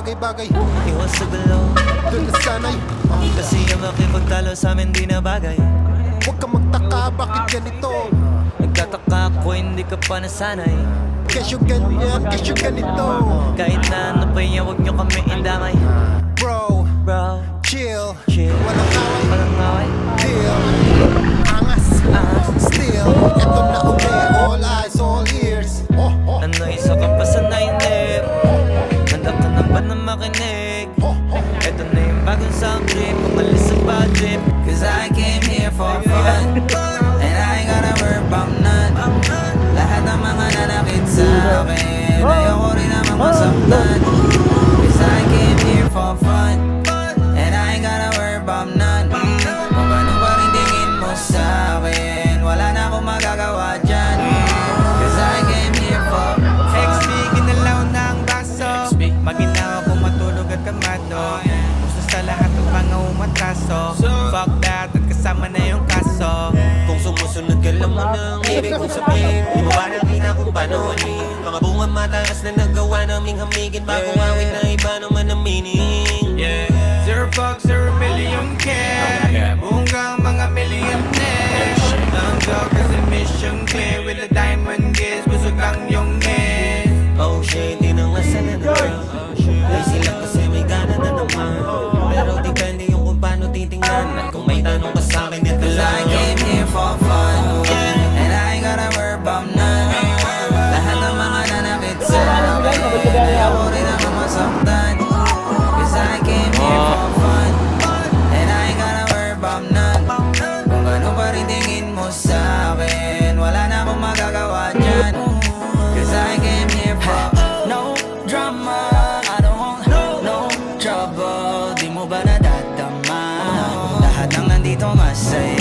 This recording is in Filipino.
bagay-bagay. Iwas sa gulo, Doon na sanay. kasi yung makipagtalo sa amin di na bagay. Huwag ka magtaka, bakit ganito? Nagtataka ako, hindi ka pa nasanay. Kesyo ganyan, kesyo ganito. Kahit na ano pa yan, huwag nyo kami indamay. Bro, Bro, chill, chill, walang away, walang away. deal. Angas, still. Eto na uli, all eyes, all ears. Ano isa ka pa sa nainip? Handa ka na ba na makinig? Eto na yung bagong sound trip, umalis sa bad trip. Cause I came here for fun and I ain't gotta worry about none. Lahat ng mga nanakit sa akin, ayoko rin namang masaktan. Cause I came here for fun and I ain't gotta worry about none. Kung ganun pa rin tingin mo sa akin, wala na akong magagawa dyan. Cause I came here for fun. XB, ginalaw na ang baso. Maginawa kung matulog at kamado. Gusto sa lahat ng mga umatraso. Fuck that, at kasama na yung kaso. Kung sumusunod ka lang mo ng ibig kong sabihin, di mo ba nakita kung paano anin? Mga bunga mataas na nagawa naming hamigin, bagong awit na iba naman ang meaning. Yeah, zero fuck, 0 million care. Buong ka mga millionaire. Ang job kasi mission clear with a diamond gaze. Busog lang yung head. Oh shit, di na nga sana naman. Dahil sila kasi may gana na naman. Pero depende yung kung paano titingnan. At kung may tanong ka sa akin, ito Cause I lang. came here for fun and I ain't gotta worry about none. Lahat ng mga nanakit sa akin, ayoko rin namang masaktan. Cause I came here for fun and I ain't gotta worry about none. Kung ganun pa rin tingin mo sa akin, wala na akong magagawa dyan. Cause I came here for no drama, I don't want no trouble. Di mo ba nadadama? Lahat ng nandito masaya.